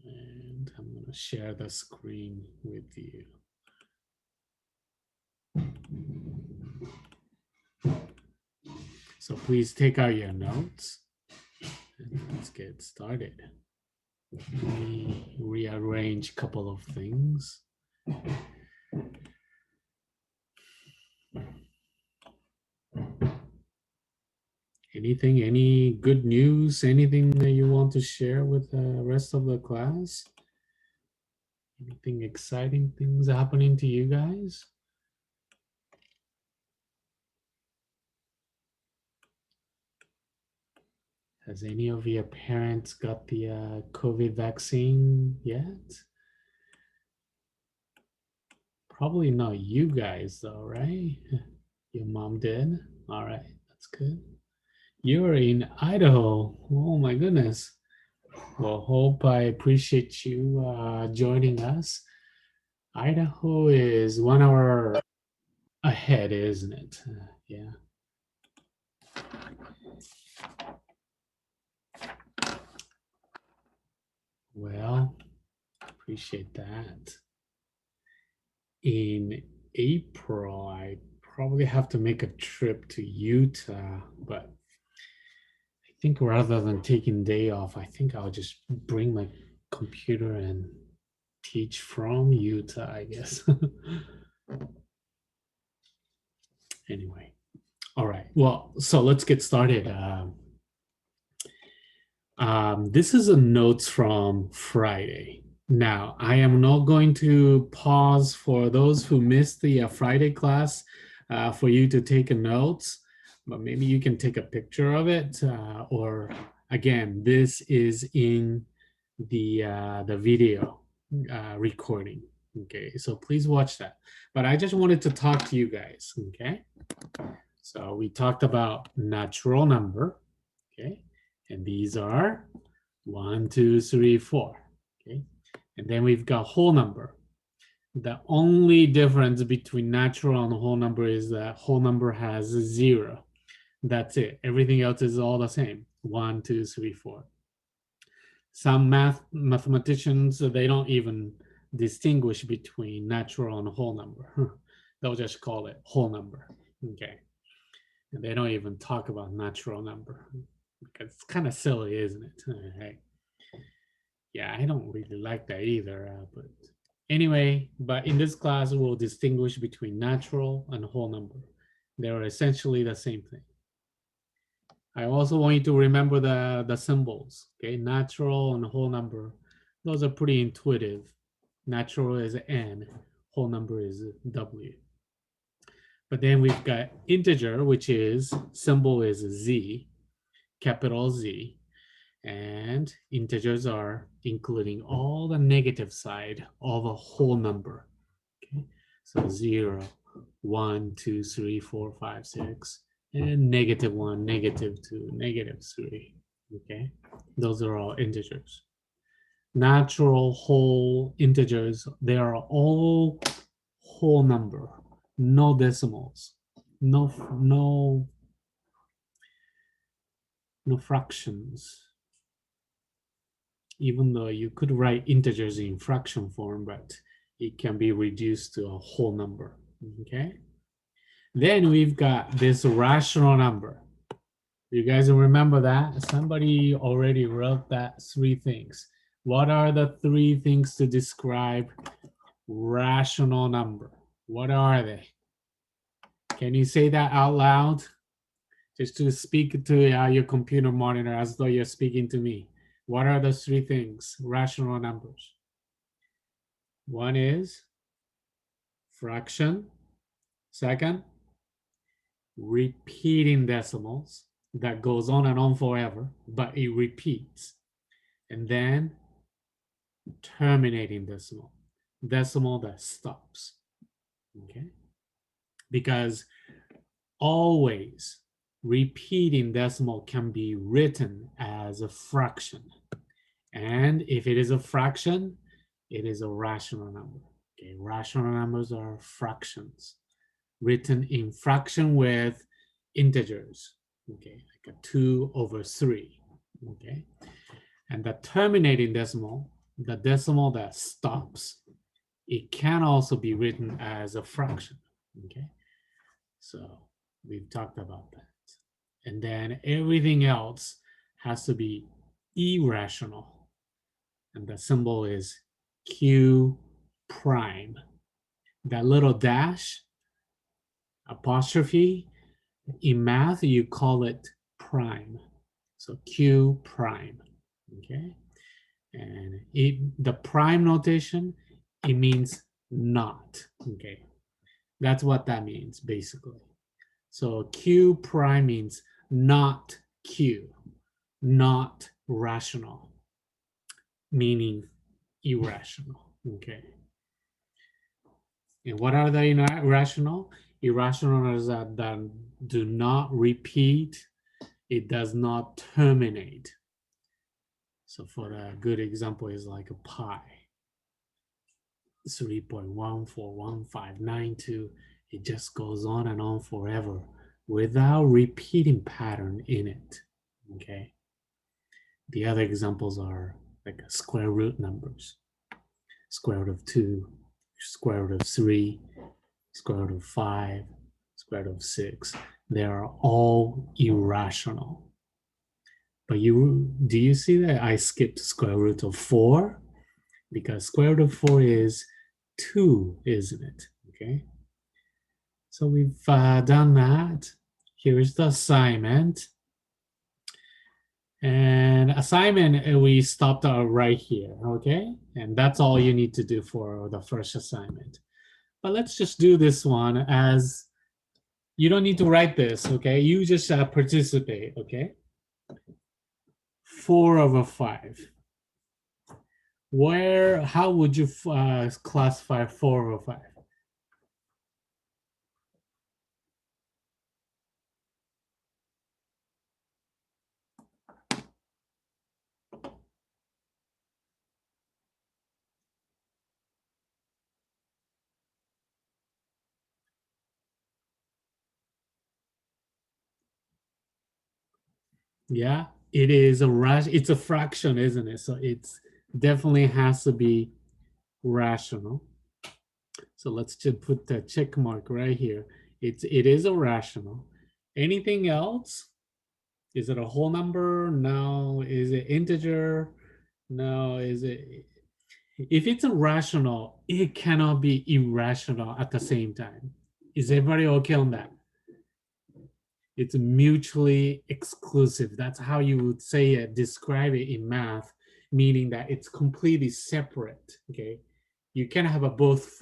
And I'm going to share the screen with you. So please take out your notes and let's get started. Let me rearrange a couple of things. Anything, any good news, anything that you want to share with the rest of the class? Anything exciting things happening to you guys? Has any of your parents got the COVID vaccine yet? Probably not you guys though, right? Your mom did? All right, that's good. You're in Idaho. Oh my goodness. Well, hope I appreciate you joining us. Idaho is 1 hour ahead, isn't it? Yeah. Well, appreciate that. In April, I probably have to make a trip to Utah, but I think rather than taking day off, I think I'll just bring my computer and teach from Utah, I guess. Anyway, all right. Well, so let's get started. This is a notes from Friday. Now, I am not going to pause for those who missed the Friday class for you to take a notes, but maybe you can take a picture of it. Or again, this is in the video recording. Okay, so please watch that. But I just wanted to talk to you guys. Okay, so we talked about natural number. Okay, and these are 1, 2, 3, 4. Okay, and then we've got whole number. The only difference between natural and whole number is that whole number has 0. That's it. Everything else is all the same. 1, 2, 3, 4. Some mathematicians, they don't even distinguish between natural and whole number. They'll just call it whole number. Okay. And they don't even talk about natural number. It's kind of silly, isn't it? Right. Yeah, I don't really like that either. But anyway, but in this class, we'll distinguish between natural and whole number. They're essentially the same thing. I also want you to remember the symbols. Okay, natural and whole number. Those are pretty intuitive. Natural is N, whole number is W. But then we've got integer, which is symbol is Z, capital Z. And integers are including all the negative side of a whole number. Okay, so 0, 1, 2, 3, 4, 5, 6, and -1, -2, -3. Okay, those are all integers. Natural whole integers, they are all whole number, no decimals, no fractions. Even though you could write integers in fraction form, but it can be reduced to a whole number. Okay. Then we've got this rational number. You guys remember that? Somebody already wrote that 3 things. What are the 3 things to describe rational number? What are they? Can you say that out loud? Just to speak to your computer monitor as though you're speaking to me. What are the 3 things? Rational numbers. One is fraction. Second, repeating decimals. That goes on and on forever, but it repeats. And then terminating decimal. Decimal that stops. Okay? Because always repeating decimal can be written as a fraction. And if it is a fraction, it is a rational number. Okay, rational numbers are fractions written in fraction with integers. Okay, like a 2/3. Okay, and the terminating decimal the decimal that stops, it can also be written as a fraction. Okay, so we've talked about that. And then everything else has to be irrational. And the symbol is Q prime. That little dash, apostrophe, in math, you call it prime. So Q prime. Okay. And the prime notation, it means not. Okay. That's what that means, basically. So Q prime means not Q, not rational, meaning irrational. Okay. And what are the irrational? Irrational is that do not repeat, it does not terminate. So for a good example is like a pi, 3.141592. It just goes on and on forever without repeating pattern in it. Okay. The other examples are like square root numbers, square root of 2, square root of 3, square root of 5, square root of 6. They are all irrational. But do you see that I skipped square root of 4? Because square root of 4 is 2, isn't it? Okay. So we've done that. Here's the assignment. And assignment, we stopped right here, okay? And that's all you need to do for the first assignment. But let's just do this one as you don't need to write this, okay? You just participate, okay? 4/5. How would you classify 4/5? Yeah, it is it's a fraction, isn't it? So it's definitely has to be rational. So let's just put the check mark right here. It is a rational. Anything else? Is it a whole number? No. Is it integer? No. Is it? If it's a rational, it cannot be irrational at the same time. Is everybody okay on that? It's mutually exclusive. That's how you would say it, describe it in math, meaning that it's completely separate. Okay, you can have a both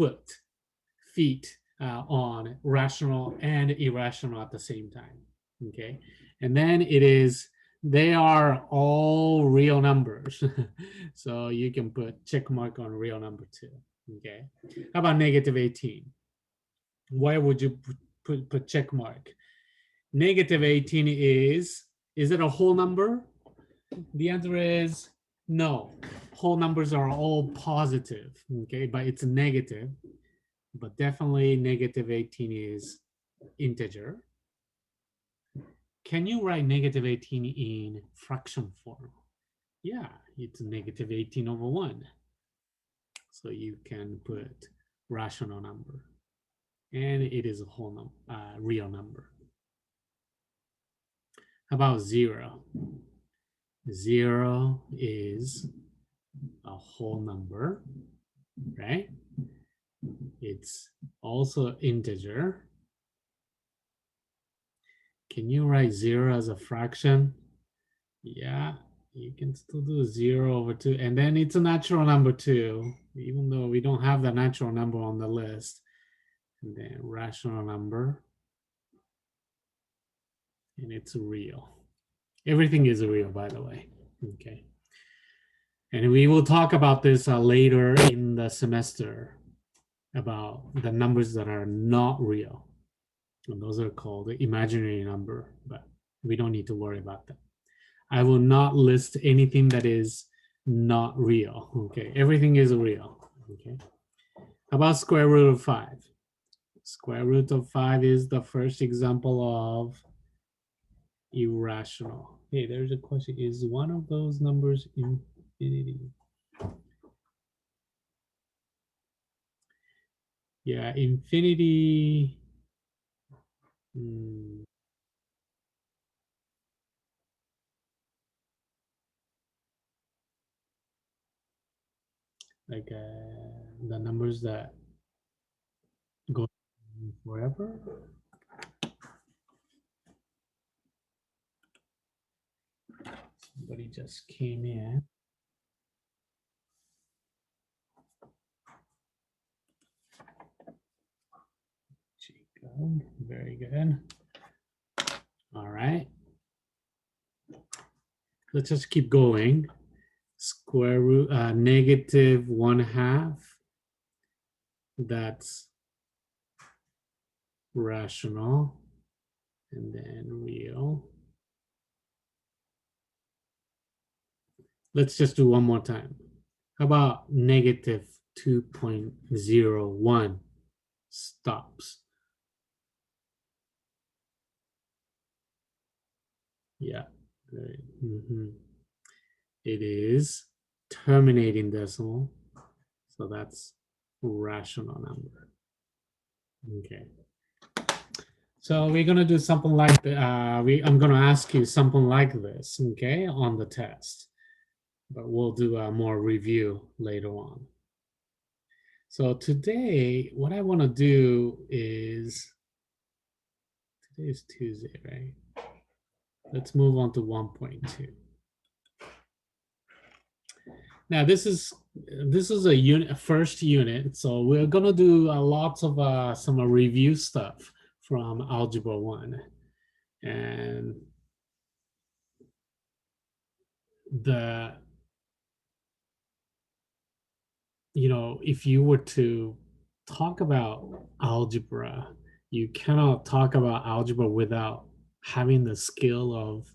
feet on rational and irrational at the same time. Okay, and then they are all real numbers. So you can put check mark on real number too. Okay, how about -18? Why would you put check mark? -18 is it a whole number? The answer is no. Whole numbers are all positive, okay, but it's negative. But definitely -18 is integer. Can you write -18 in fraction form? Yeah, it's -18/1. So you can put rational number, and it is a whole number, real number. How about 0? 0 is a whole number, right? It's also integer. Can you write 0 as a fraction? Yeah, you can still do 0/2. And then it's a natural number too, even though we don't have the natural number on the list. And then rational number. And it's real. Everything is real, by the way. Okay. And we will talk about this later in the semester about the numbers that are not real. And those are called the imaginary number, but we don't need to worry about that. I will not list anything that is not real. Okay, everything is real. Okay. How about square root of 5? Square root of 5 is the first example of irrational. Hey, there's a question. Is one of those numbers infinity? Yeah, infinity. hmm, like the numbers that go forever. Somebody just came in. Jacob, very good. All right, let's just keep going. Square root negative 1/2. That's rational. And then real. Let's just do one more time. How about negative 2.01 stops? Yeah, good. It is terminating decimal. So that's rational number. Okay. So we're gonna do something like I'm gonna ask you something like this, okay, on the test. But we'll do a more review later on. So today, what I want to do is today is Tuesday, right? Let's move on to 1.2. Now this is a unit, a first unit, so we're gonna do lots of some review stuff from Algebra 1, and the if you were to talk about algebra, you cannot talk about algebra without having the skill of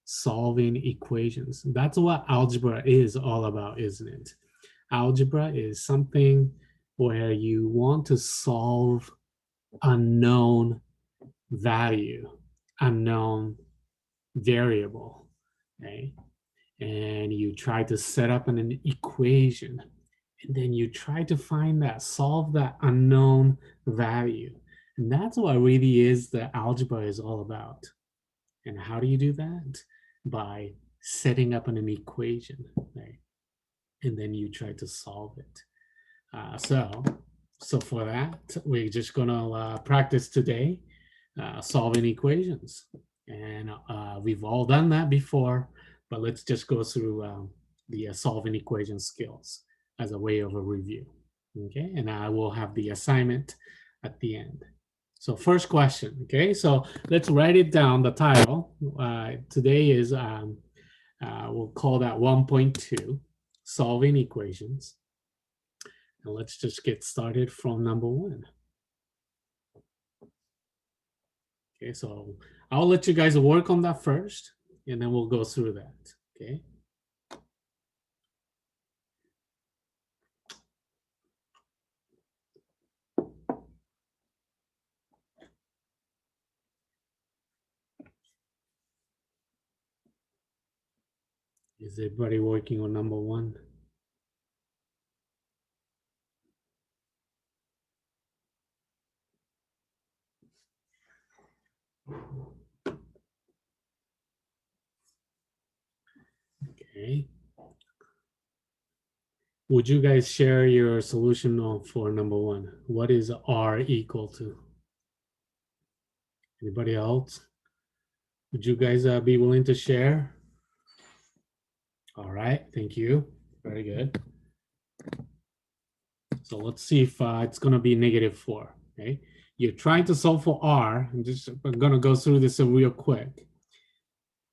solving equations. That's what algebra is all about, isn't it? Algebra is something where you want to solve unknown value, unknown variable, okay? And you try to set up an equation, and then you try to find that, solve that unknown value. And that's what really is the algebra is all about. And how do you do that? By setting up an equation, right? And then you try to solve it. So for that, we're just gonna practice today solving equations. And we've all done that before, but let's just go through the solving equation skills as a way of a review. Okay, and I will have the assignment at the end. So first question, okay, so let's write it down, the title. Today is, we'll call that 1.2, solving equations. And let's just get started from number 1. Okay, so I'll let you guys work on that first, and then we'll go through that, okay? Is everybody working on number 1? Okay. Would you guys share your solution for number 1? What is R equal to? Anybody else? Would you guys be willing to share? All right, thank you. Very good. So let's see if it's going to be -4. Okay, you're trying to solve for R. I'm going to go through this real quick.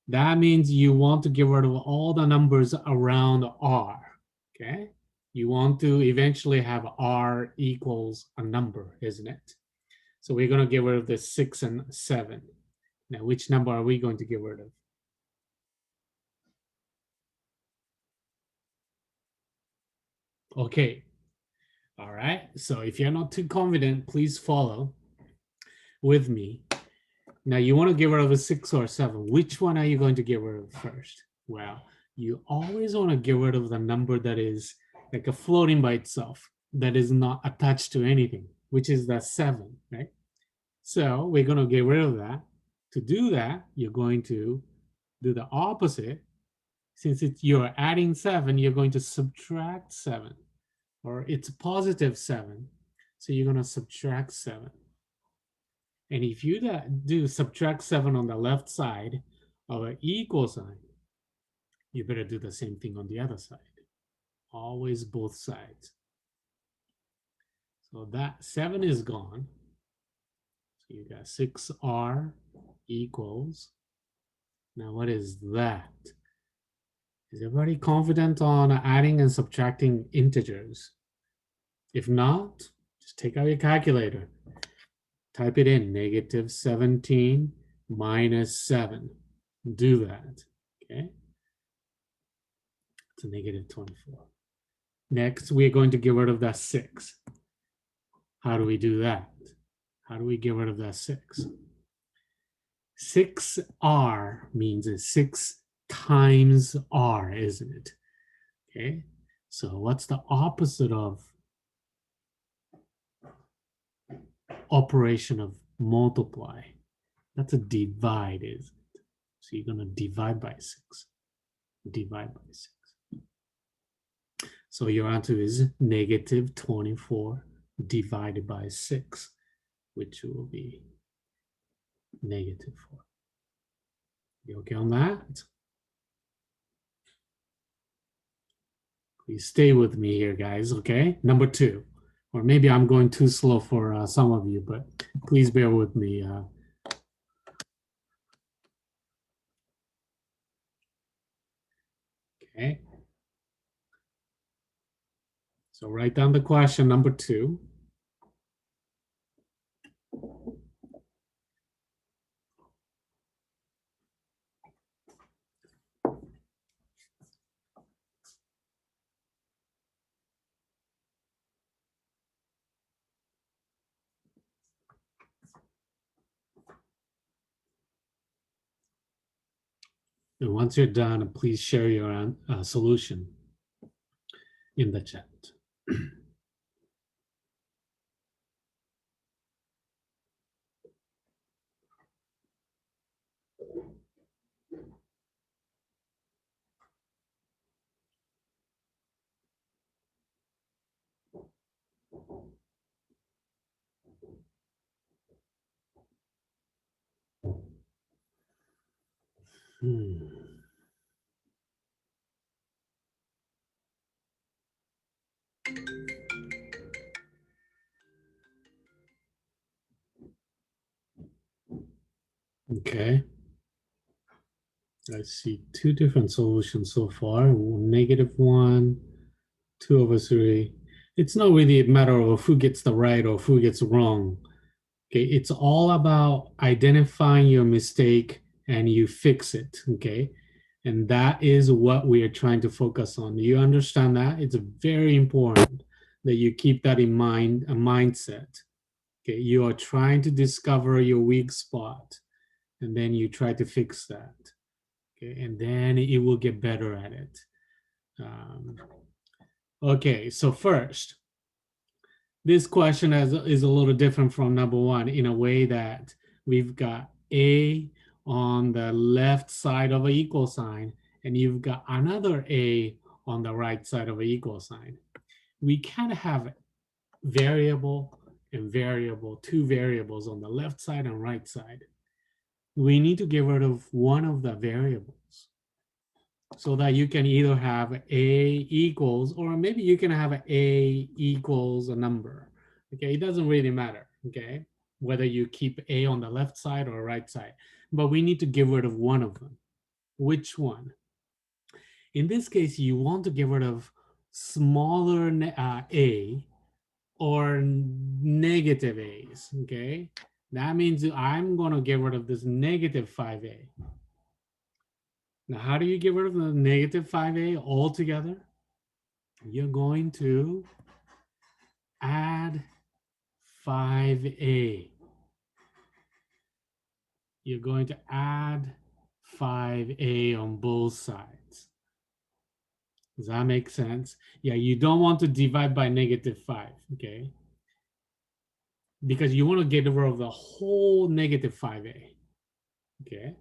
That means you want to get rid of all the numbers around R. Okay, you want to eventually have R equals a number, isn't it? So we're going to get rid of the 6 and 7. Now, which number are we going to get rid of? Okay. All right. So if you're not too confident, please follow with me. Now you want to get rid of a 6 or 7. Which one are you going to get rid of first? Well, you always want to get rid of the number that is like a floating by itself, that is not attached to anything. which is the 7, right? So we're going to get rid of that. To do that, you're going to do the opposite. Since you're adding 7, you're going to subtract 7, or it's positive 7. So you're going to subtract 7. And if you do subtract 7 on the left side of an equal sign, you better do the same thing on the other side. Always both sides. So that 7 is gone. So you got 6r equals. Now what is that? Is everybody confident on adding and subtracting integers? If not, just take out your calculator. Type it in, negative 17 minus 7. Do that, okay? It's a negative 24. Next, we're going to get rid of that 6. How do we do that? How do we get rid of that 6? 6r means it's 6 times r, isn't it? Okay, so what's the opposite of operation of multiply? That's a divide, isn't it? So you're going to divide by 6. Divide by 6. So your answer is negative 24 divided by 6, which will be negative 4. You okay on that? Please stay with me here, guys, okay? Number 2. Or maybe I'm going too slow for some of you, but please bear with me. Okay. So write down the question, number 2. And once you're done, please share your solution in the chat. Okay. I see 2 different solutions so far. -1, 2/3. It's not really a matter of who gets the right or who gets wrong. Okay, it's all about identifying your mistake and you fix it. Okay, and that is what we are trying to focus on. Do you understand that? It's very important that you keep that in mind, a mindset. Okay, you are trying to discover your weak spot, and then you try to fix that. Okay, and then it will get better at it. Okay, so first, this question is a little different from number 1 in a way that we've got a on the left side of an equal sign, and you've got another a on the right side of an equal sign. We can't have variable and variable, 2 variables on the left side and right side. We need to get rid of one of the variables so that you can either have a equals, or maybe you can have a equals a number. Okay, it doesn't really matter, okay, whether you keep a on the left side or right side, but we need to get rid of one of them. Which one? In this case, you want to get rid of smaller a or negative a's, okay? That means I'm going to get rid of this negative 5a. Now, how do you get rid of the negative 5a altogether? You're going to add 5a. You're going to add 5a on both sides. Does that make sense? Yeah, you don't want to divide by -5, okay? because you want to get rid of the whole negative 5a. Okay.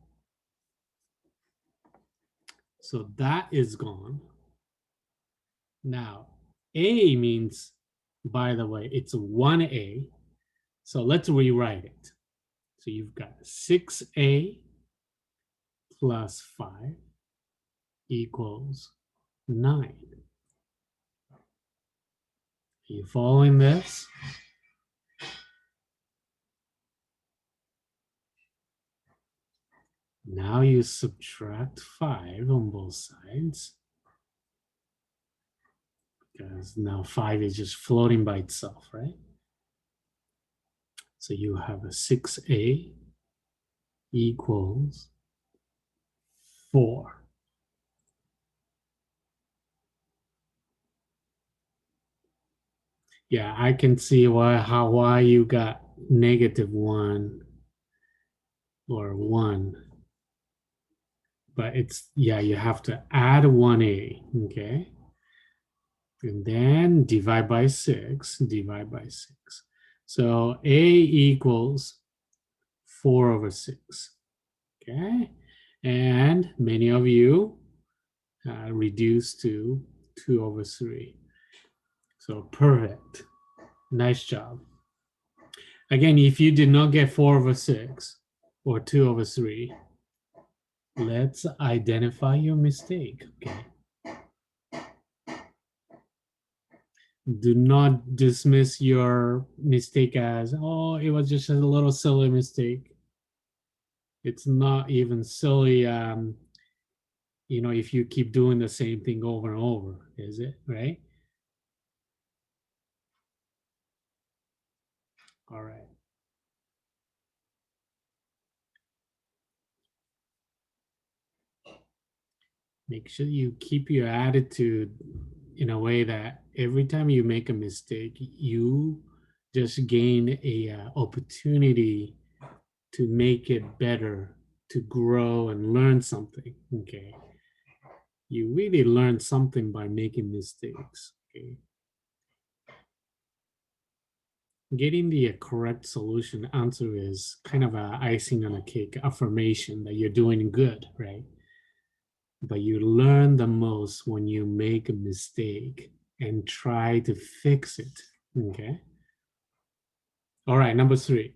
So that is gone. Now, a means, by the way, it's 1a. So let's rewrite it. So you've got 6a plus 5 equals 9. Are you following this? Now you subtract 5 on both sides, because now 5 is just floating by itself, right? So you have a 6a equals 4. Yeah, I can see why you got -1 or 1. But it's, yeah, you have to add 1a, okay? And then divide by 6, divide by 6. So a equals 4/6, okay? And many of you reduce to 2/3. So perfect. Nice job. Again, if you did not get 4/6 or 2/3, let's identify your mistake, okay? Do not dismiss your mistake as, oh, it was just a little silly mistake. It's not even silly, if you keep doing the same thing over and over, is it, right? All right. Make sure you keep your attitude in a way that every time you make a mistake, you just gain a opportunity to make it better, to grow and learn something, okay? You really learn something by making mistakes, okay? Getting the correct solution answer is kind of a icing on a cake, affirmation that you're doing good, right? But you learn the most when you make a mistake and try to fix it, okay? All right, number 3.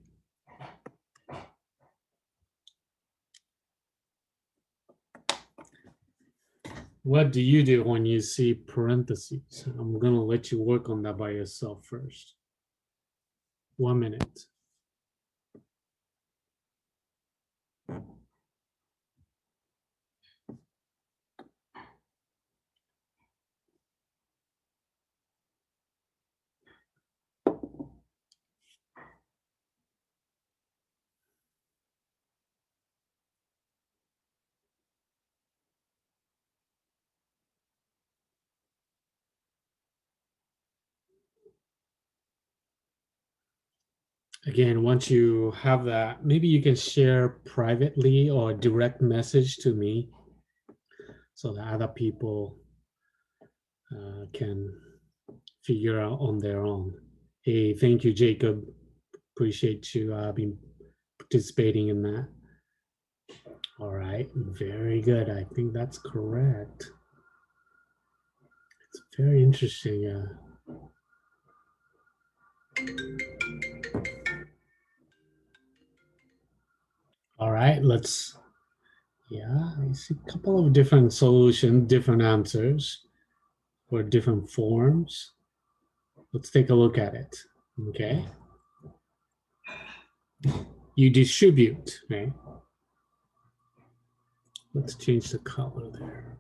What do you do when you see parentheses? I'm gonna let you work on that by yourself first. 1 minute. Again, once you have that, maybe you can share privately or direct message to me so that other people can figure out on their own. Hey, thank you, Jacob. Appreciate you being participating in that. All right, very good. I think that's correct. It's very interesting. All right, I see a couple of different solutions, different answers for different forms. Let's take a look at it, okay? You distribute, right? Let's change the color there.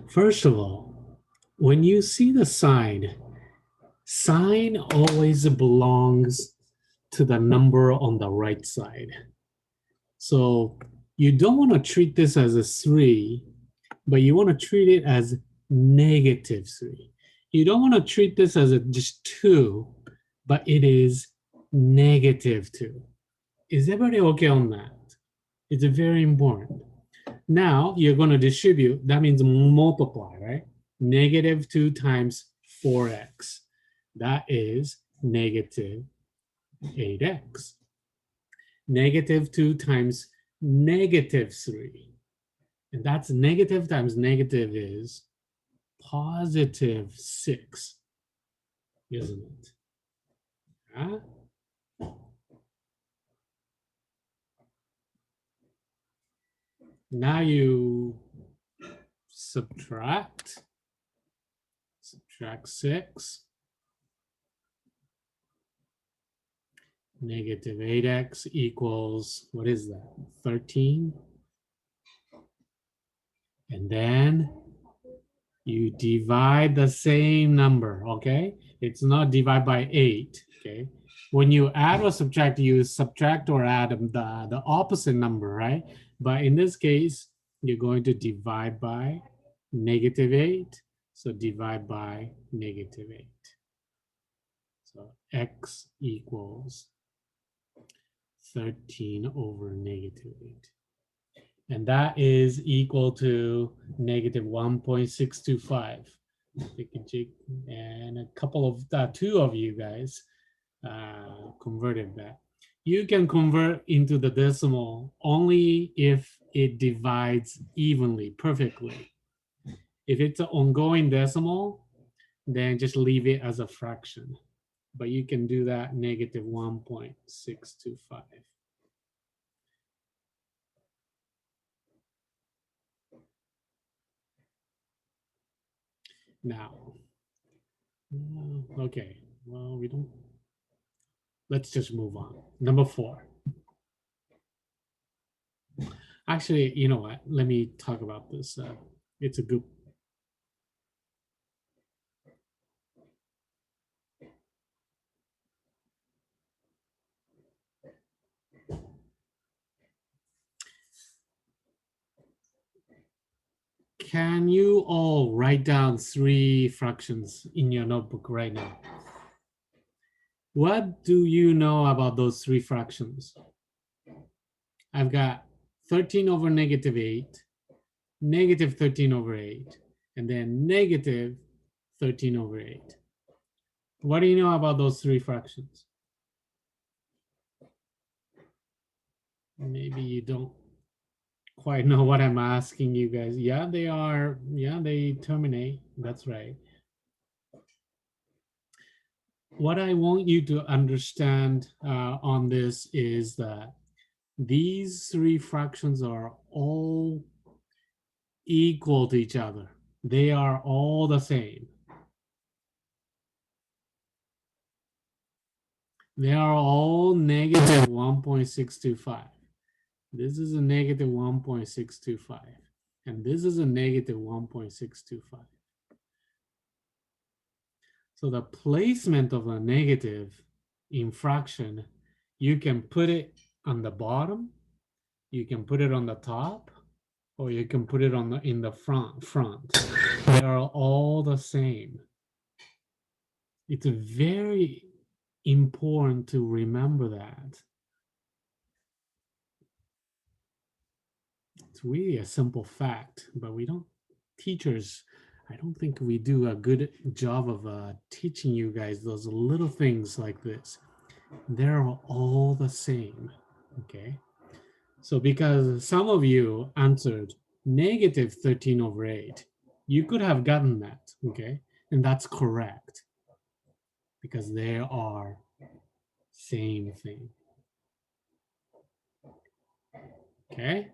First of all, when you see the sign always belongs to the number on the right side. So you don't want to treat this as a 3, but you want to treat it as -3. You don't want to treat this as just 2, but it is -2. Is everybody okay on that? It's very important. Now you're going to distribute. That means multiply, right? -2 times 4x. That is negative 8x. Negative 2 times negative 3. And that's negative times negative is positive 6, isn't it? Yeah? Now you subtract 6. Negative 8x equals, what is that? 13. And then you divide the same number, okay? It's not divide by 8, okay? When you add or subtract, you subtract or add the opposite number, right? But in this case, you're going to divide by negative 8. So divide by negative 8. So x equals 13 over negative 8. And that is equal to negative 1.625. And a couple of, two of you guys converted that. You can convert into the decimal only if it divides evenly, perfectly. If it's an ongoing decimal, then just leave it as a fraction. But you can do that negative 1.625. Now, okay, well, we don't, let's just move on. Number 4. Actually, you know what? Let me talk about this. It's a good. Can you all write down 3 fractions in your notebook right now? What do you know about those 3 fractions? I've got 13 over negative 8, negative 13 over 8, and then negative 13 over 8. What do you know about those 3 fractions? Maybe you don't quite know what I'm asking you guys. Yeah, they are. Yeah, they terminate. That's right. What I want you to understand on this is that these 3 fractions are all equal to each other. They are all the same. They are all negative 1.625. This is a negative 1.625. And this is a negative 1.625. So the placement of a negative in fraction, you can put it on the bottom, you can put it on the top, or you can put it on the in the front. They are all the same. It's very important to remember that. It's really a simple fact, but we don't, teachers, I don't think we do a good job of teaching you guys those little things like this. They're all the same, okay? So because some of you answered negative 13 over 8, you could have gotten that, okay? And that's correct because they are same thing, okay?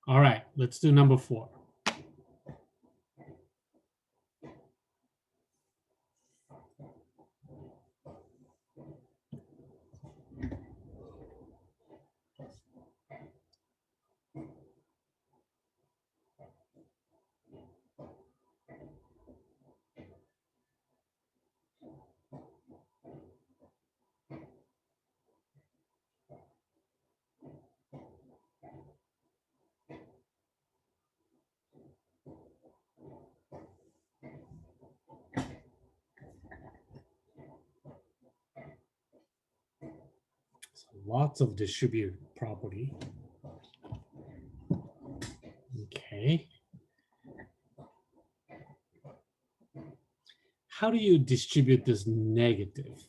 All right, let's do number 4. So lots of distributed property. Okay. how do you distribute this negative?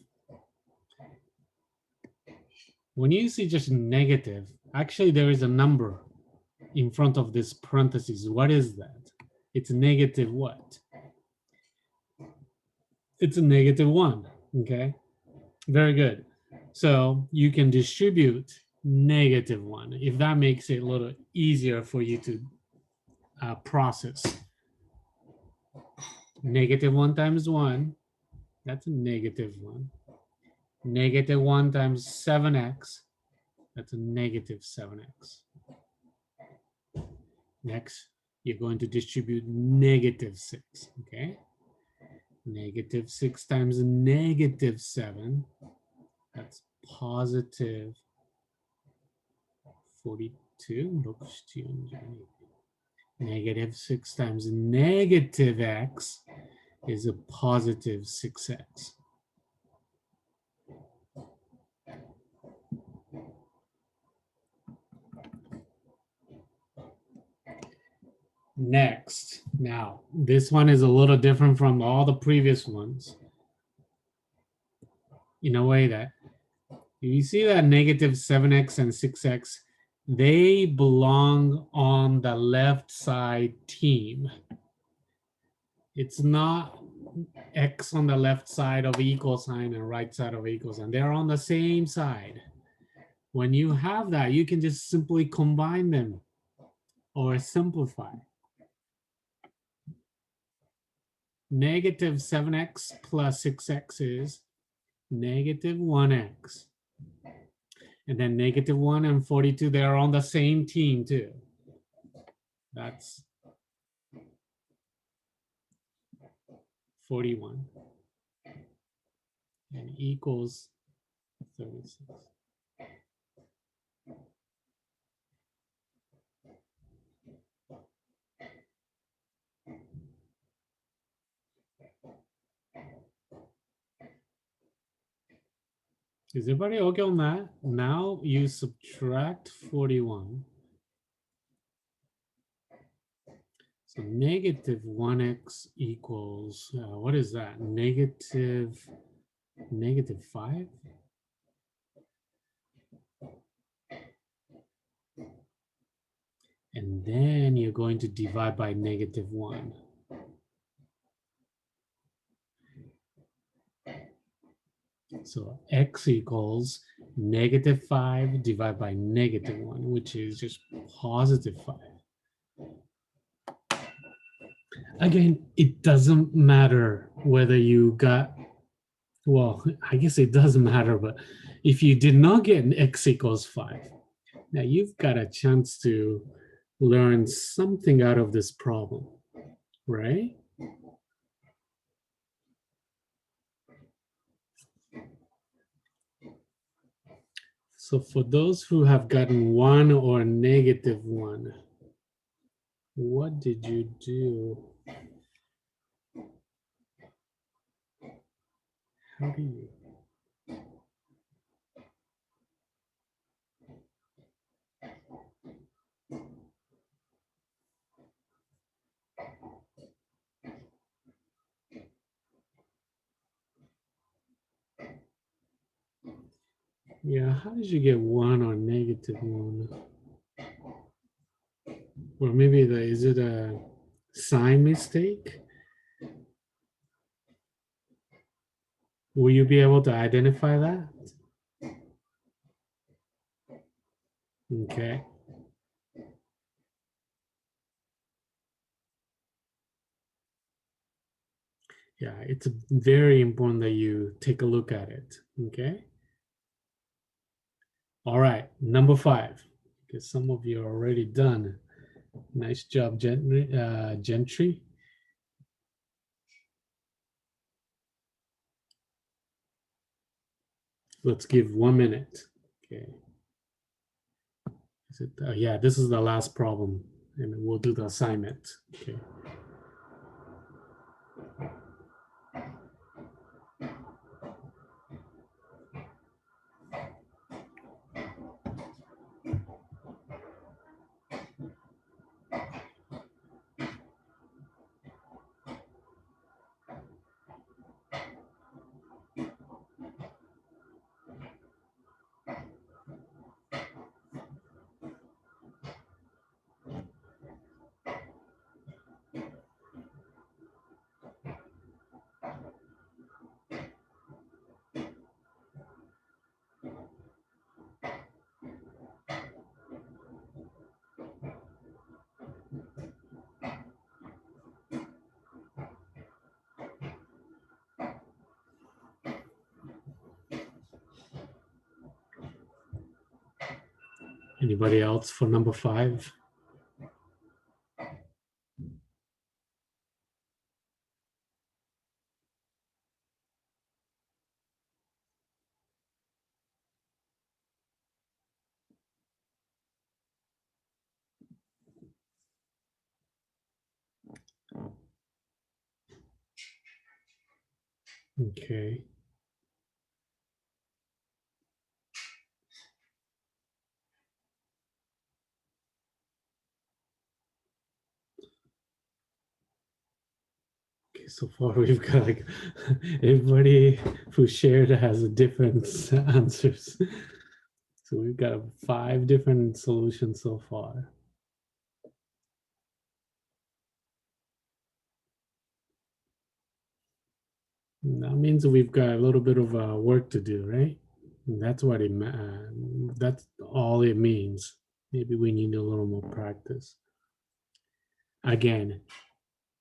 When you see just negative, actually there is a number in front of this parentheses. What is that? It's negative what? It's a negative 1, okay? Very good. So you can distribute negative 1, if that makes it a little easier for you to process. Negative 1 times 1, that's a negative 1. Negative 1 times 7x, that's a negative 7x. Next, you're going to distribute negative 6, okay? Negative 6 times negative 7, that's positive 42. Negative 6 times negative x is a positive 6x. Next, now, this one is a little different from all the previous ones in a way that you see that negative 7x and 6x, they belong on the left side team. It's not x on the left side of equal sign and right side of equal sign. They're on the same side. When you have that, you can just simply combine them or simplify. Negative 7x plus 6x is negative 1x. And then negative 1 and 42, they are on the same team too. That's 41. And equals 36. Is everybody okay on that? Now you subtract 41. So negative 1x equals, what is that? Negative 5? And then you're going to divide by negative 1. So x equals negative 5 divided by negative 1, which is just positive 5. Again, it doesn't matter whether you got, well, I guess it doesn't matter, but if you did not get an x equals 5, now you've got a chance to learn something out of this problem, right? So for those who have gotten 1 or negative 1, what did you do? How do you? Yeah, how did you get 1 or negative 1? Or maybe is it a sign mistake? Will you be able to identify that? Okay. Yeah, it's very important that you take a look at it. Okay. All right, number 5, because some of you are already done. Nice job, Gentry. Let's give 1 minute. Okay. Is it, yeah, this is the last problem, and we'll do the assignment. Okay. Anybody else for number 5? Okay. Okay, so far we've got like everybody who shared has a different answers. So we've got 5 different solutions so far. That means we've got a little bit of work to do, right? And that's what that's all it means. Maybe we need a little more practice. Again,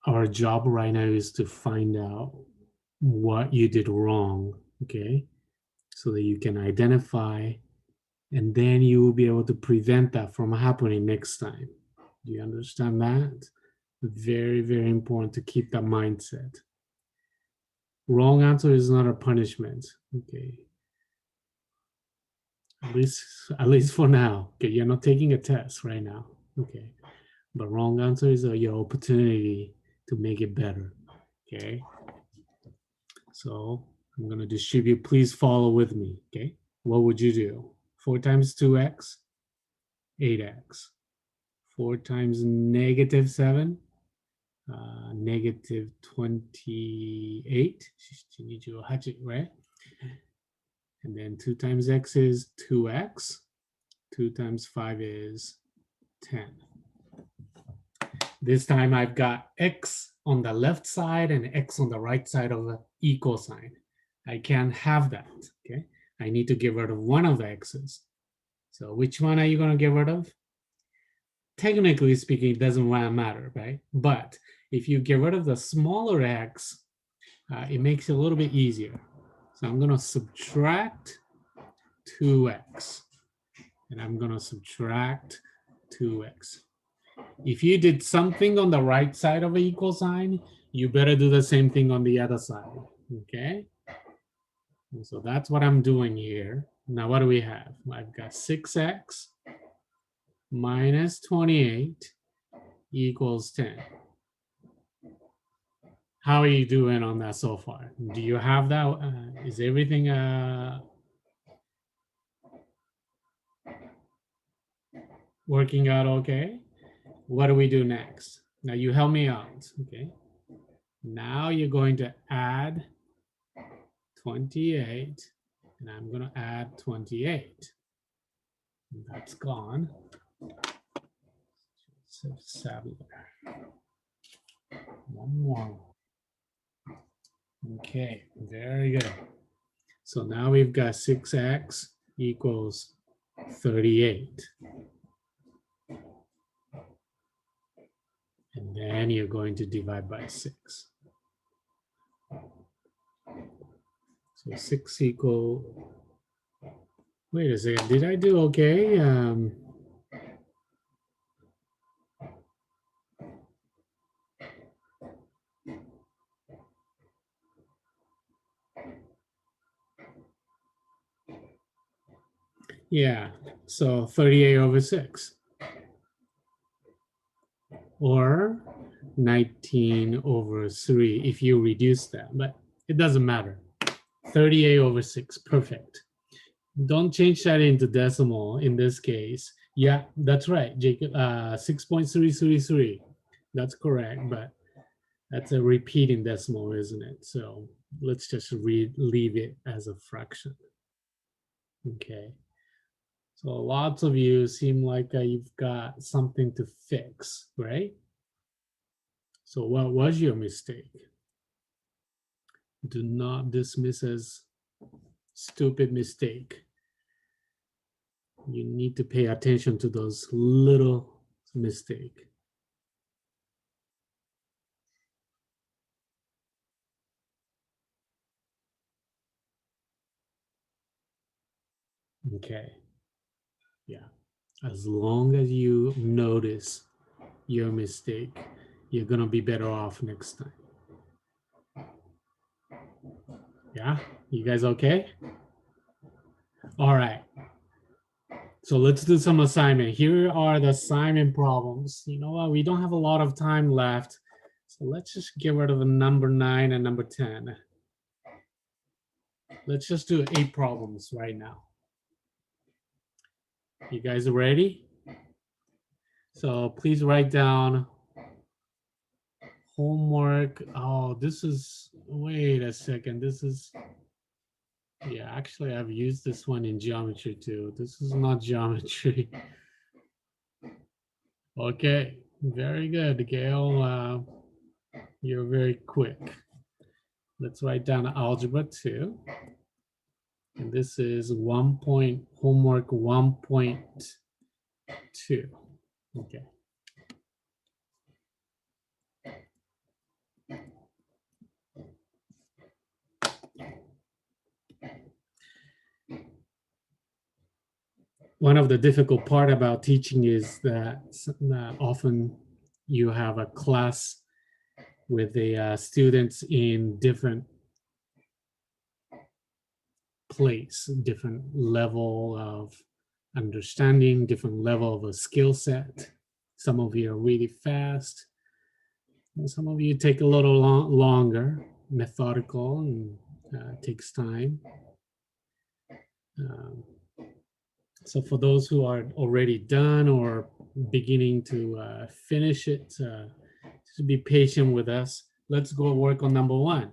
our job right now is to find out what you did wrong, okay? So that you can identify, and then you will be able to prevent that from happening next time. Do you understand that? Very, very important to keep that mindset. Wrong answer is not a punishment, okay? At least for now. Okay, you're not taking a test right now. Okay. But wrong answer is your opportunity to make it better. Okay. So I'm gonna distribute. Please follow with me. Okay. What would you do? 4 times 2x, 8x. 4 times negative 7, negative 28. Right? And then 2 times x is 2x. 2 times 5 is 10. This time I've got x on the left side and x on the right side of the equal sign. I can't have that, okay? I need to get rid of one of the x's. So which one are you going to get rid of? Technically speaking, it doesn't matter, right? But if you get rid of the smaller x, it makes it a little bit easier. So I'm going to subtract 2x. And I'm going to subtract 2x. If you did something on the right side of an equal sign, you better do the same thing on the other side, okay? And so that's what I'm doing here. Now what do we have? I've got 6x minus 28 equals 10. How are you doing on that so far? Do you have that? Is everything working out okay? What do we do next? Now you help me out, okay? Now you're going to add 28, and I'm going to add 28. That's gone. So one more. Okay, very good. So now we've got 6x equals 38. And then you're going to divide by 6. So 6 equal, wait a second, did I do okay? Yeah, so 38 over 6. Or 19 over 3 if you reduce that, but it doesn't matter. 38 over 6, perfect. Don't change that into decimal in this case. Yeah, that's right, Jacob. 6.333. That's correct, but that's a repeating decimal, isn't it? So let's just leave it as a fraction. Okay. So lots of you seem like you've got something to fix, right? So what was your mistake? Do not dismiss as stupid mistake. You need to pay attention to those little mistakes. Okay. Yeah. As long as you notice your mistake, you're going to be better off next time. Yeah? You guys okay? All right. So let's do some assignment. Here are the assignment problems. You know what? We don't have a lot of time left. So let's just get rid of the number 9 and number 10. Let's just do 8 problems right now. You guys ready? So please write down homework. Oh, this is, wait a second. This is, yeah, actually I've used this one in geometry too. This is not geometry. Okay, very good, Gail. You're very quick. Let's write down algebra 2. And this is homework 1.2. Okay. One of the difficult part about teaching is that often you have a class with the students in different place, different level of understanding, different level of a skill set. Some of you are really fast, and some of you take a little longer, methodical, and takes time. Um, so for those who are already done or beginning to finish it, just be patient with us. Let's go work on number 1.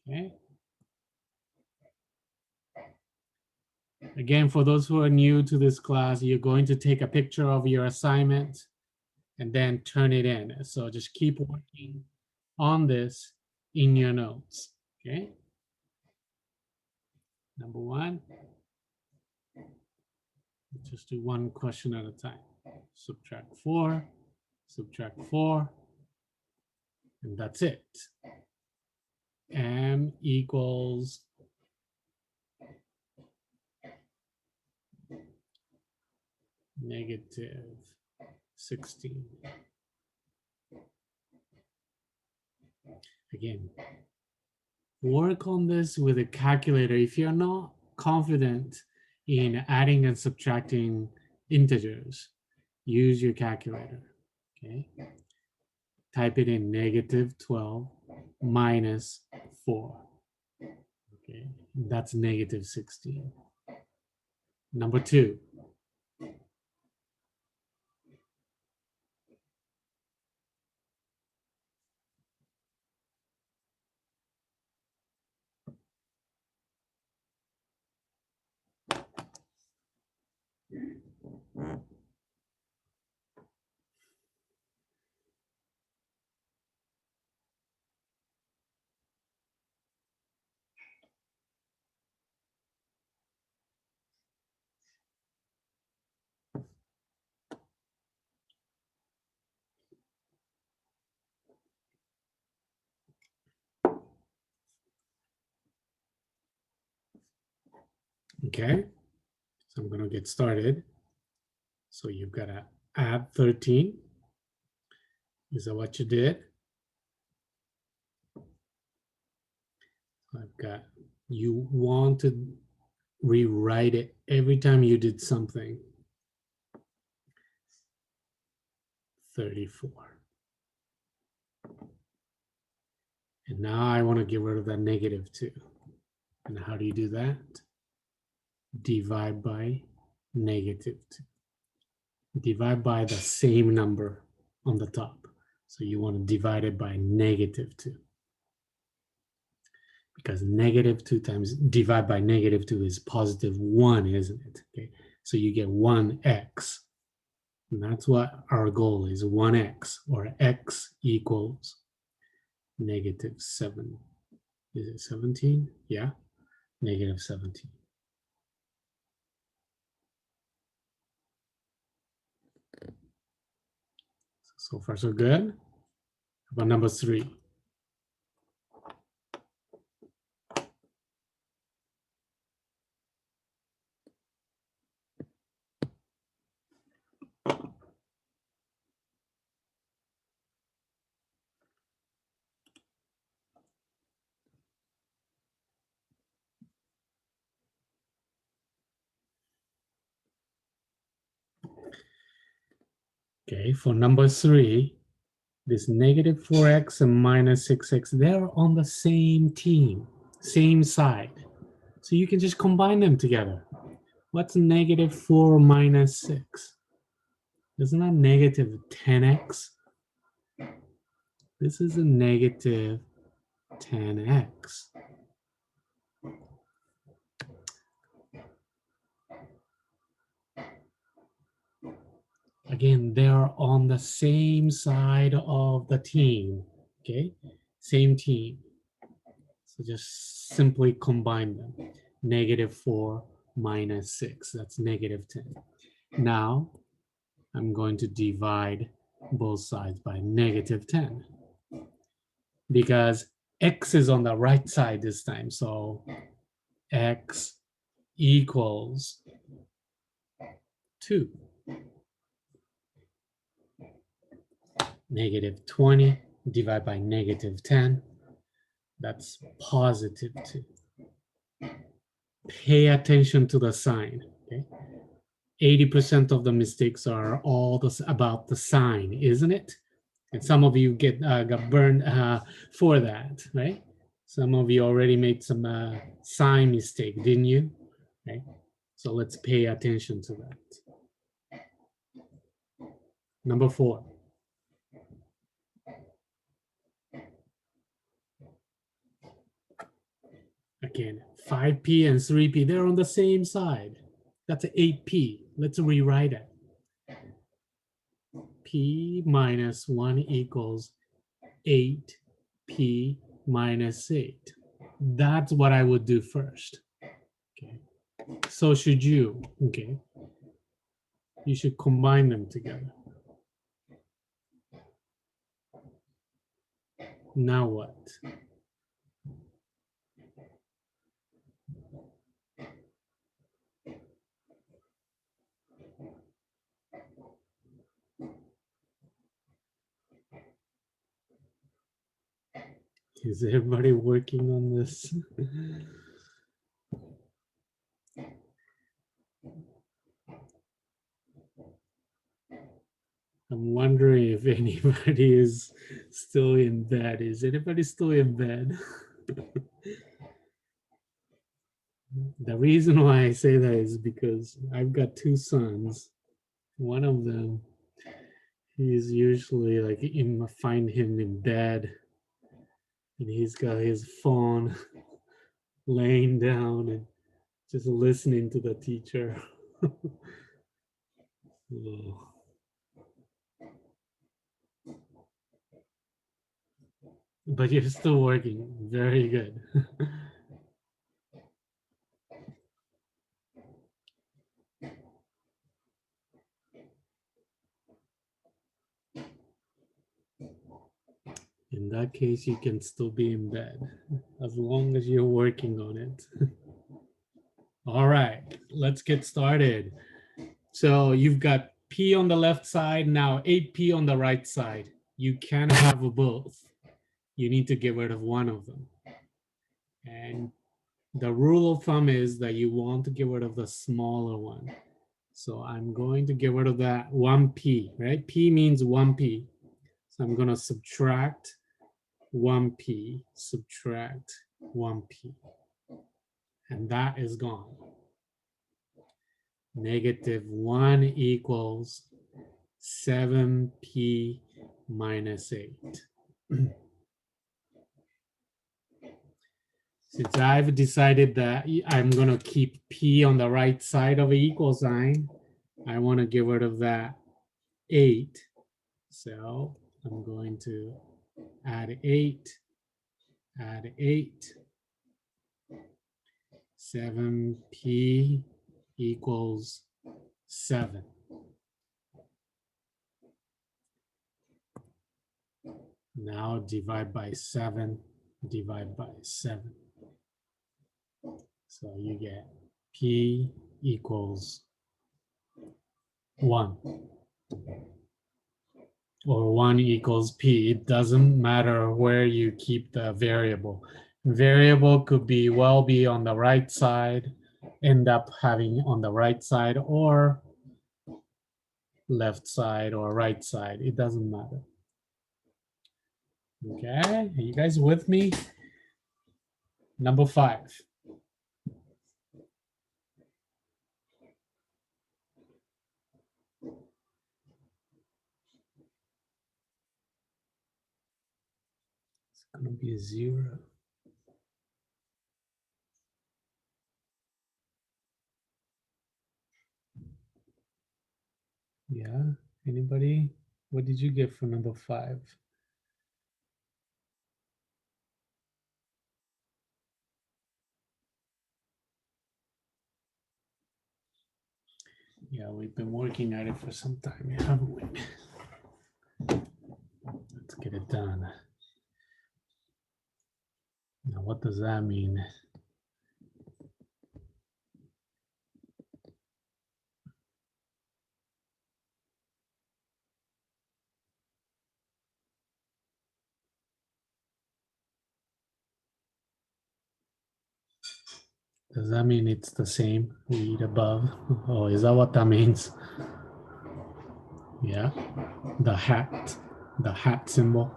Okay. Again, for those who are new to this class, you're going to take a picture of your assignment and then turn it in. So just keep working on this in your notes. Okay. Number 1, just do one question at a time. Subtract 4, and that's it. M equals negative 16. Again, work on this with a calculator. If you're not confident in adding and subtracting integers, use your calculator. Okay. Type it in negative 12 minus 4. Okay. That's negative 16. Number 2. Okay. So I'm going to get started. So you've got to add 13. Is that what you did? I've got, you want to rewrite it every time you did something. 34. And now I want to get rid of that negative 2. And how do you do that? Divide by negative 2. Divide by the same number on the top. So you want to divide it by negative 2. Because negative 2 times divide by negative 2 is positive 1, isn't it? Okay. So you get 1x. And that's what our goal is, 1x, or x equals negative 7. Is it 17? Yeah, negative 17. So far, so good. How about number 3? Okay, for number 3, this negative 4x and minus 6x, they're on the same team, same side. So you can just combine them together. What's negative 4 minus 6? Isn't that negative 10x? This is a negative 10x. Again, they're on the same side of the team, okay? Same team. So just simply combine them. Negative 4 minus 6, that's negative 10. Now, I'm going to divide both sides by negative 10 because x is on the right side this time. So x equals 2. Negative 20 divided by negative 10. That's positive 2. Pay attention to the sign. Okay, 80% of the mistakes are all about the sign, isn't it? And some of you got burned for that, right? Some of you already made some sign mistake, didn't you? Right. So let's pay attention to that. Number 4. Again, 5p and 3p, they're on the same side. That's 8p. Let's rewrite it. P minus 1 equals 8p minus 8. That's what I would do first. Okay. So should you. Okay. You should combine them together. Now what? Is everybody working on this? I'm wondering if anybody is still in bed. Is anybody still in bed? The reason why I say that is because I've got 2 sons. One of them, he's usually like find him in bed, and he's got his phone laying down and just listening to the teacher. Oh. But you're still working. Very good. In that case, you can still be in bed as long as you're working on it. All right, let's get started. So you've got P on the left side, now 8P on the right side. You can't have both. You need to get rid of one of them. And the rule of thumb is that you want to get rid of the smaller one. So I'm going to get rid of that 1P, right? P means 1P. So I'm going to subtract 1p, subtract 1p, and that is gone. Negative 1 equals 7p minus 8. Since I've decided that I'm going to keep p on the right side of the equal sign, I want to get rid of that 8. So I'm going to add 8, 7p equals 7. Now divide by 7, divide by 7. So you get p equals 1. Or 1 equals p. It doesn't matter where you keep the variable. Variable could be on the right side, end up having on the right side, or left side or right side. It doesn't matter. Okay, are you guys with me? Number 5. It's gonna be a 0. Yeah, anybody? What did you get for number 5? Yeah, we've been working at it for some time, haven't we? Let's get it done. Now, what does that mean? Does that mean it's the same? Read above. Oh, is that what that means? Yeah, the hat symbol.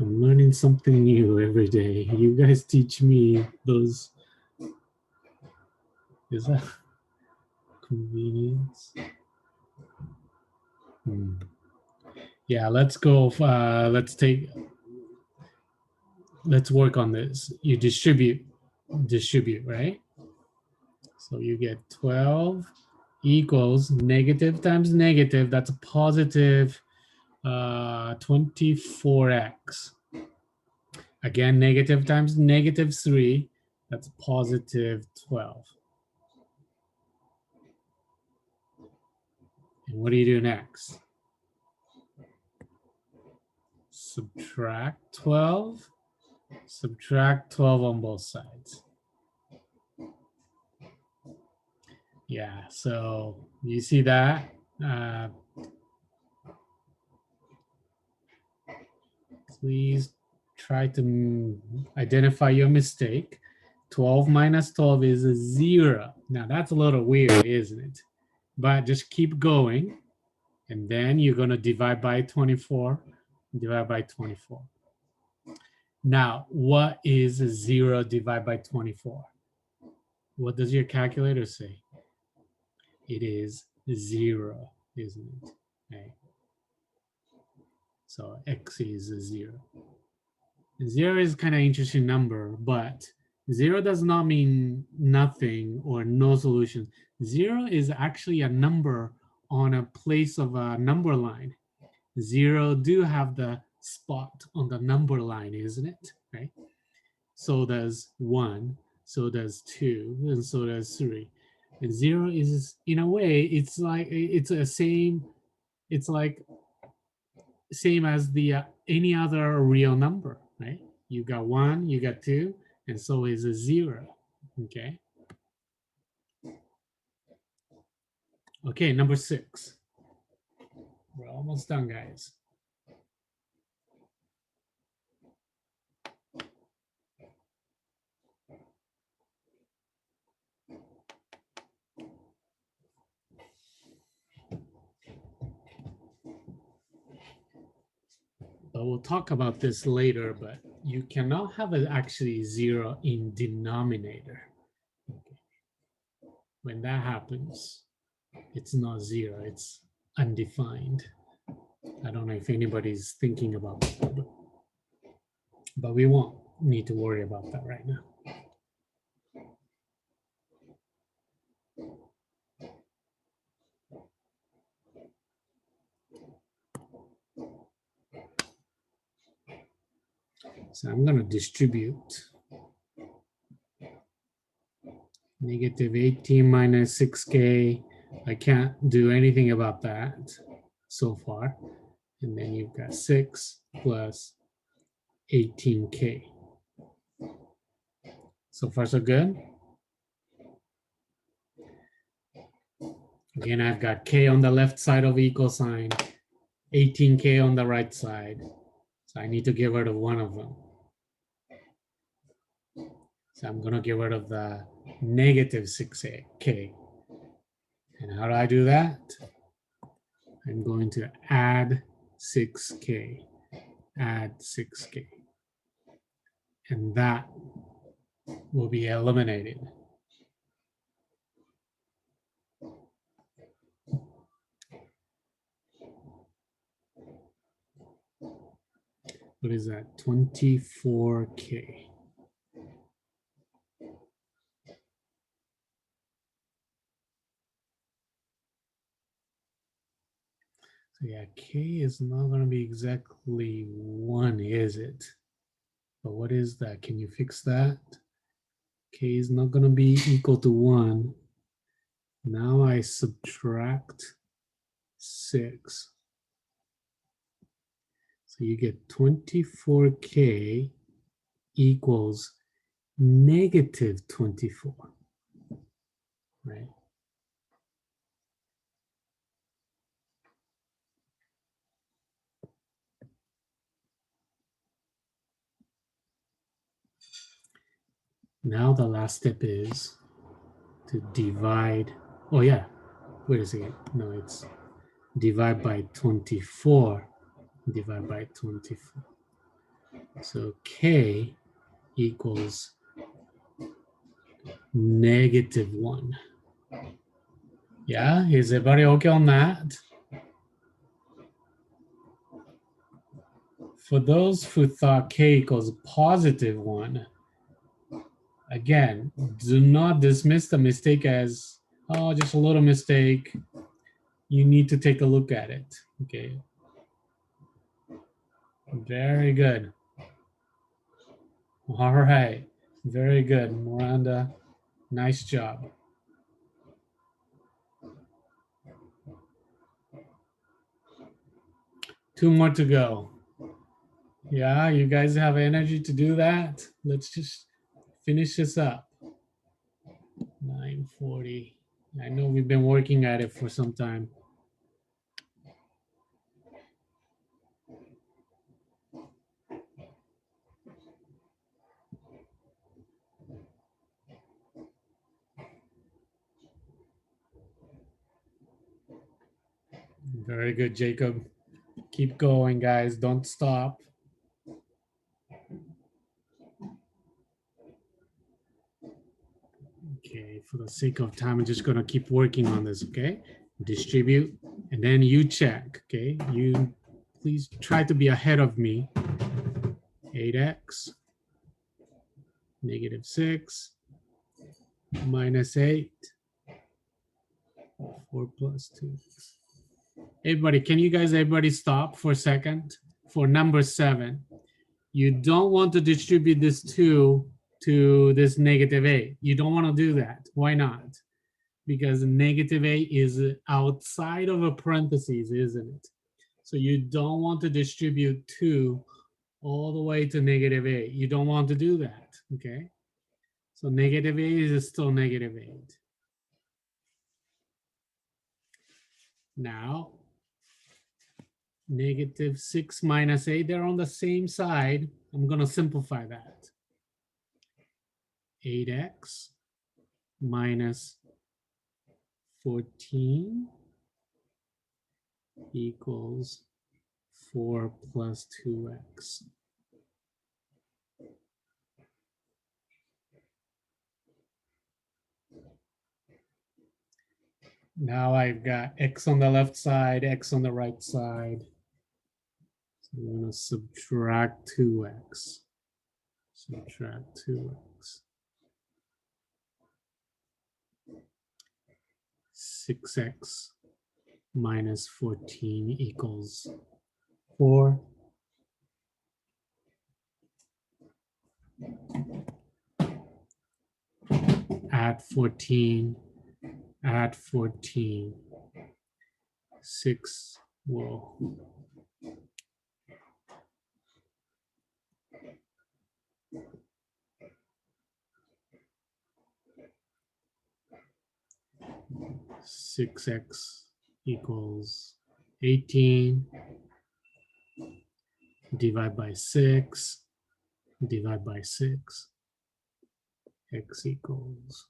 I'm learning something new every day. You guys teach me those. Is that convenience? Yeah, let's go. Let's work on this. You distribute, right? So you get 12 equals negative times negative. That's a positive 24x. Again, negative times negative 3. That's positive 12. And what do you do next? Subtract 12. Subtract 12 on both sides. Yeah, so you see that? Please try to identify your mistake. 12 minus 12 is a 0. Now that's a little weird, isn't it? But just keep going. And then you're going to divide by 24. Divide by 24. Now, what is 0 divided by 24? What does your calculator say? It is 0, isn't it? Okay. So x is 0. 0 is kind of interesting number, but 0 does not mean nothing or no solution. 0 is actually a number on a place of a number line. 0 do have the spot on the number line, isn't it? Right? So does 1, so does 2, and so does 3. And 0 is, in a way, it's like it's like same as the any other real number, right? You got 1, you got 2, and so is a 0. Okay. Okay, number 6. We're almost done, guys. But we'll talk about this later, but you cannot have it actually 0 in denominator. Okay. When that happens, it's not 0, it's undefined. I don't know if anybody's thinking about that, but we won't need to worry about that right now. So I'm going to distribute negative 18 minus 6k. I can't do anything about that so far. And then you've got 6 plus 18k. So far, so good. Again, I've got k on the left side of equal sign, 18k on the right side. So I need to get rid of one of them. So I'm going to get rid of the negative 6k. And how do I do that? I'm going to add 6k, add 6k. And that will be eliminated. What is that? 24k. So yeah, k is not going to be exactly 1, is it? But what is that? Can you fix that? K is not going to be equal to 1. Now I subtract 6. So you get 24k equals negative 24, right? Now the last step is to divide. Oh yeah, wait a second. No, it's divide by 24. Divide by 24. So k equals negative 1. Yeah, is everybody okay on that? For those who thought k equals positive 1, again, do not dismiss the mistake as, oh, just a little mistake. You need to take a look at it. Okay. Very good. All right. Very good, Miranda. Nice job. 2 more to go. Yeah, you guys have energy to do that? Let's just finish this up. 9:40. I know we've been working at it for some time. Very good, Jacob. Keep going, guys. Don't stop. Okay, for the sake of time, I'm just going to keep working on this, okay? Distribute, and then you check, okay? You please try to be ahead of me. 8x, negative 6, minus 8, 4 plus 2. Everybody, can you guys, everybody stop for a second? For number 7, you don't want to distribute this 2 to this negative 8. You don't want to do that. Why not? Because negative 8 is outside of a parentheses, isn't it? So you don't want to distribute 2 all the way to negative 8. You don't want to do that, okay? So negative 8 is still negative 8. Now, negative 6 minus 8, they're on the same side. I'm going to simplify that. 8x minus 14 equals 4 plus 2x. Now I've got x on the left side, x on the right side. So I'm going to subtract 2x. Subtract 2x. 6x minus 14 equals 4. Add 14. Add 14. 6. Whoa. 6x equals 18. Divide by 6. Divide by 6. X equals.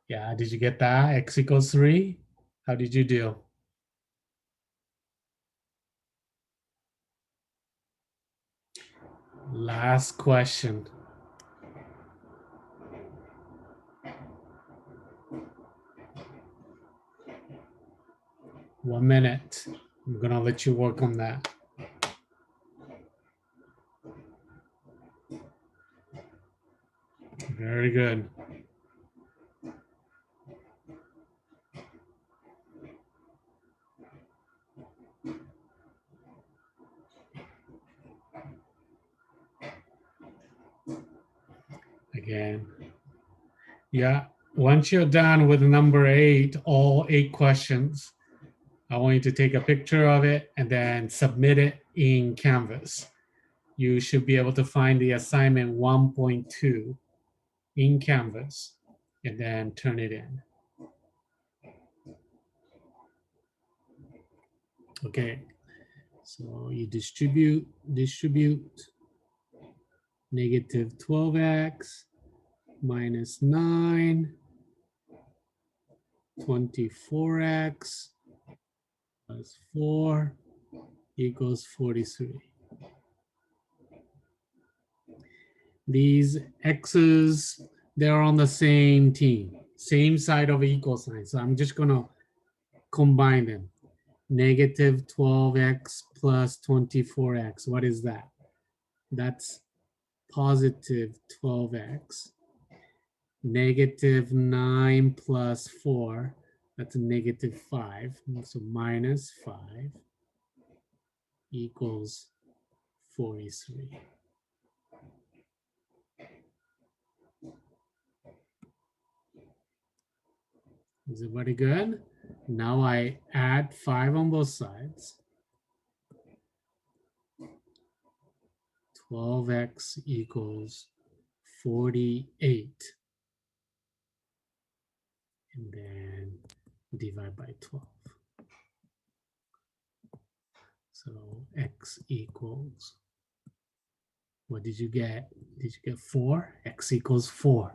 Yeah, did you get that? X equals 3. How did you do? Last question. One minute. I'm gonna let you work on that. Very good. Again. Yeah. Once you're done with number 8, all 8 questions, I want you to take a picture of it and then submit it in Canvas. You should be able to find the assignment 1.2 in Canvas and then turn it in. Okay. So you distribute negative 12x minus 9, 24x plus 4 equals 43. These x's, they're on the same team, same side of equal sign. So I'm just going to combine them. Negative 12x plus 24x. What is that? That's positive 12x. Negative 9 plus 4, that's a negative 5. So minus 5 equals 43. Is it very good? Now I add 5 on both sides. 12x equals 48. And then divide by 12. So x equals, what did you get? Did you get 4? X equals 4.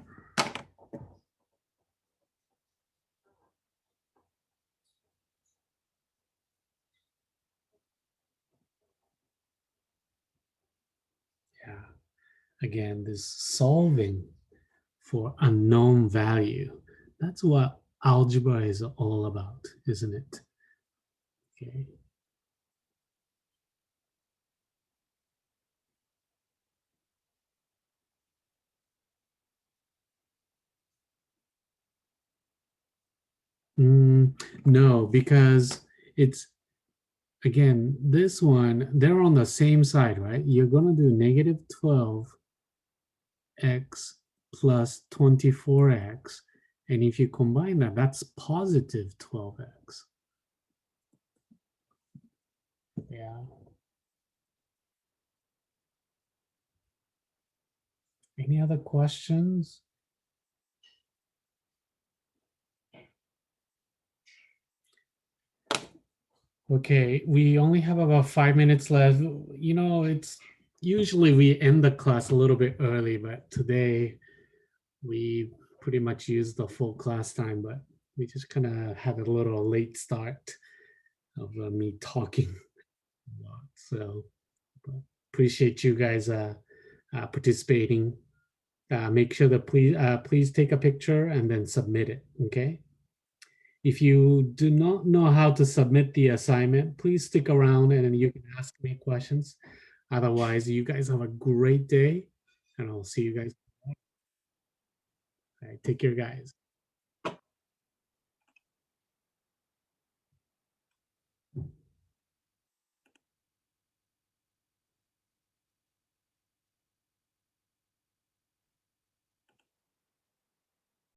Yeah. Again, this solving for unknown value. That's what algebra is all about, isn't it? Okay. No, because it's, again, this one, they're on the same side, right? You're going to do negative 12x plus 24x. And if you combine that, that's positive 12x. Yeah. Any other questions? Okay, we only have about 5 minutes left. You know, it's usually we end the class a little bit early, but today we pretty much used the full class time, but we just kind of had a little late start of me talking a lot. So appreciate you guys participating. Make sure that please take a picture and then submit it. Okay. If you do not know how to submit the assignment, please stick around and you can ask me questions. Otherwise, you guys have a great day, and I'll see you guys. All right, take care, guys.